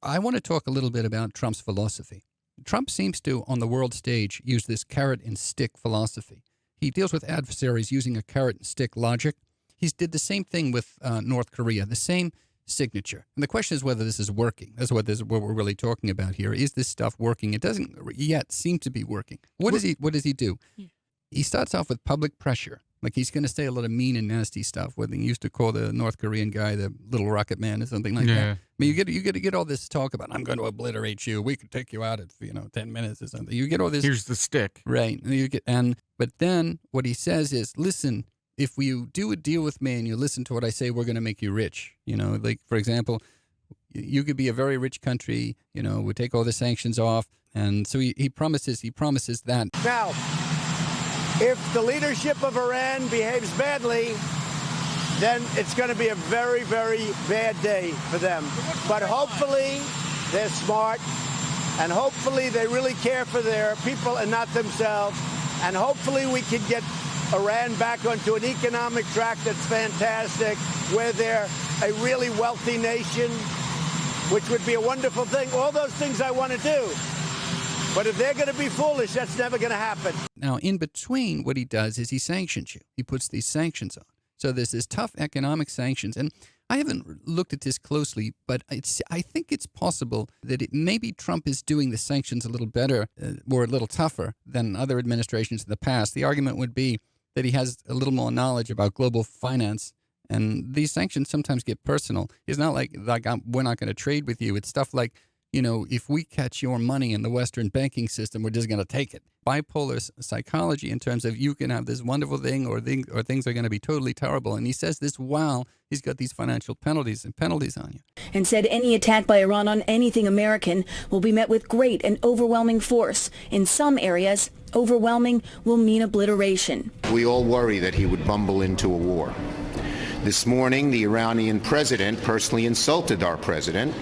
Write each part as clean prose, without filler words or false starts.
I want to talk a little bit about Trump's philosophy. Trump seems to, on the world stage, use this carrot and stick philosophy. He deals with adversaries using a carrot and stick logic. He did the same thing with North Korea, the same signature. And the question is whether this is working. That's what we're really talking about here. Is this stuff working? It doesn't yet seem to be working. What does he do? He starts off with public pressure. Like he's going to say a lot of mean and nasty stuff. What they used to call the North Korean guy the little rocket man or something like that. I mean, you get all this talk about I'm going to obliterate you. We could take you out at 10 minutes or something. You get all this. Here's the stick. Right. But then what he says is, listen, if you do a deal with me and you listen to what I say, we're going to make you rich. Like for example, you could be a very rich country. We take all the sanctions off, and so he promises that. Now, if the leadership of Iran behaves badly, then it's going to be a very, very bad day for them. But hopefully they're smart, and hopefully they really care for their people and not themselves. And hopefully we can get Iran back onto an economic track that's fantastic, where they're a really wealthy nation, which would be a wonderful thing. All those things I want to do. But if they're going to be foolish, that's never going to happen. Now, in between, what he does is he sanctions you. He puts these sanctions on. So there's this tough economic sanctions. And I haven't looked at this closely, but I think it's possible that maybe Trump is doing the sanctions a little better or a little tougher than other administrations in the past. The argument would be that he has a little more knowledge about global finance. And these sanctions sometimes get personal. It's not like we're not going to trade with you. It's stuff like, if we catch your money in the Western banking system, we're just going to take it. Bipolar psychology in terms of you can have this wonderful thing or things are going to be totally terrible. And he says this while he's got these financial penalties on you. And said any attack by Iran on anything American will be met with great and overwhelming force. In some areas, overwhelming will mean obliteration. We all worry that he would bumble into a war. This morning, the Iranian president personally insulted our president.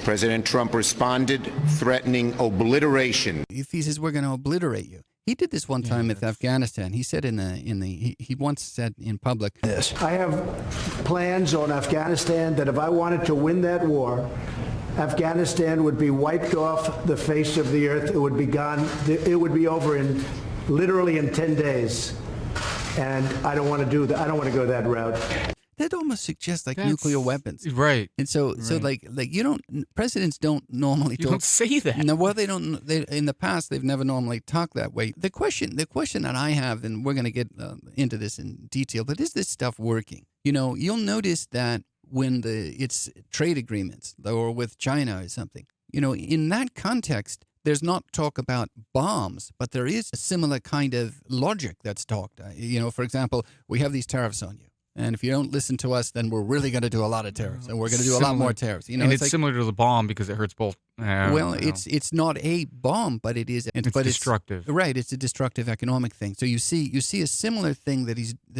President Trump responded, threatening obliteration. He says, we're going to obliterate you. He did this one time with Afghanistan. He said he once said in public, I have plans on Afghanistan that if I wanted to win that war, Afghanistan would be wiped off the face of the earth. It would be gone. It would be over literally in 10 days. And I don't want to do that. I don't want to go that route. That almost suggests nuclear weapons, right? And so presidents don't normally talk. Don't say that. No, well, they don't. In the past, they've never normally talked that way. The question that I have, and we're going to get into this in detail, but is this stuff working? You'll notice that when it's trade agreements or with China or something, in that context, there's not talk about bombs, but there is a similar kind of logic that's talked. For example, we have these tariffs on you. And if you don't listen to us, then we're really going to do a lot of tariffs, and we're going to do a lot more tariffs. And it's similar to the bomb because it hurts both. It's not a bomb, but it is. It's destructive, right? It's a destructive economic thing. So you see a similar thing that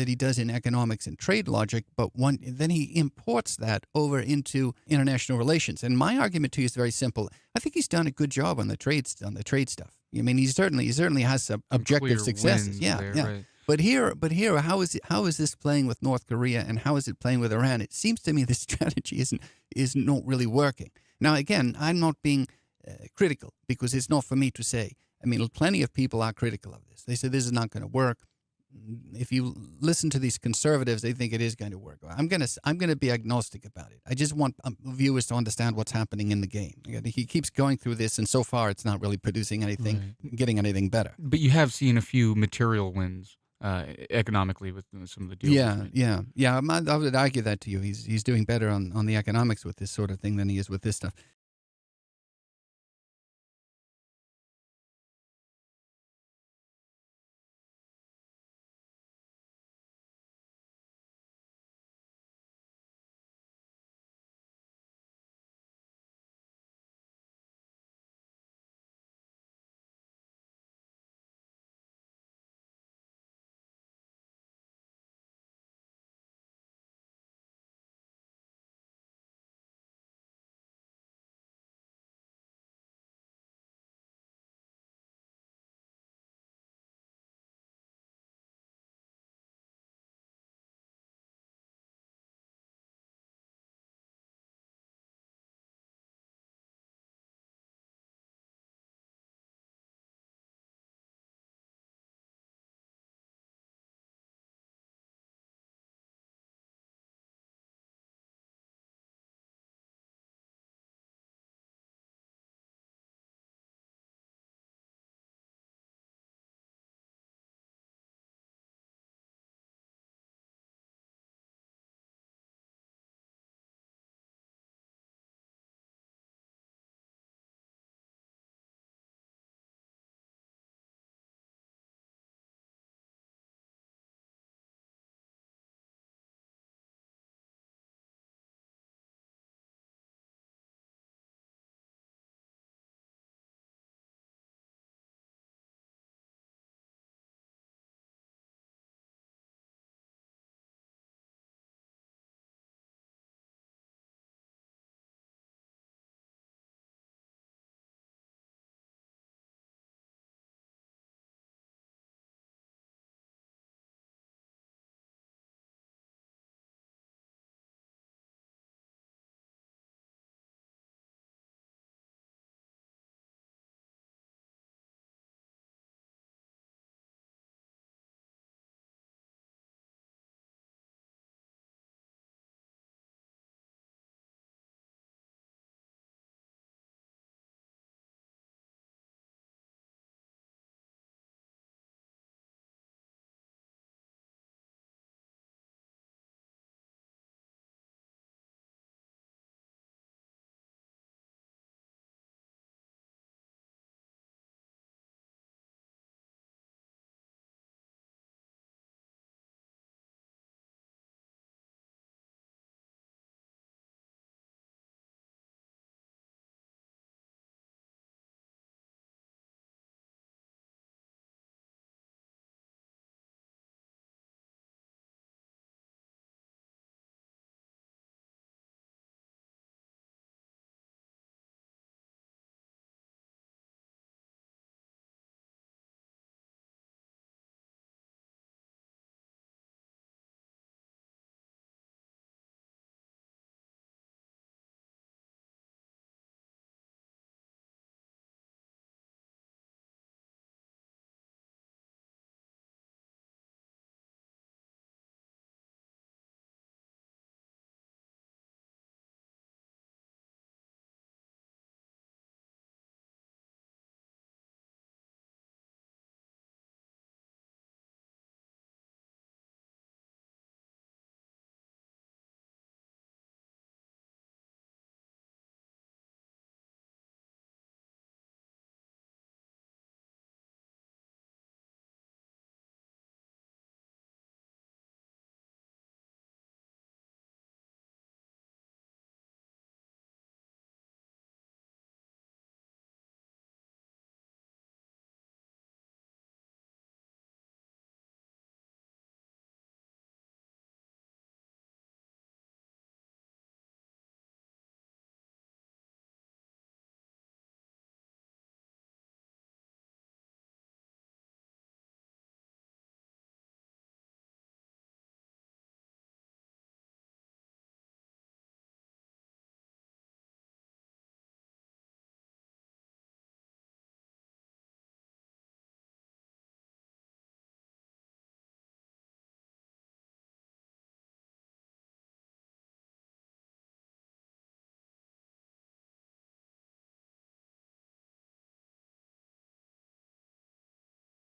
he does in economics and trade logic, but then he imports that over into international relations. And my argument to you is very simple. I think he's done a good job on the trade stuff. I mean, he certainly has some objective successes. Yeah. Right. But here, how is this playing with North Korea, and how is it playing with Iran? It seems to me this strategy is not really working. Now, again, I'm not being critical because it's not for me to say. I mean, plenty of people are critical of this. They say this is not going to work. If you listen to these conservatives, they think it is going to work. I'm gonna be agnostic about it. I just want viewers to understand what's happening in the game. He keeps going through this, and so far, it's not really producing anything, getting anything better. But you have seen a few material wins. Economically with some of the deals. Yeah. I would argue that to you. He's doing better on the economics with this sort of thing than he is with this stuff.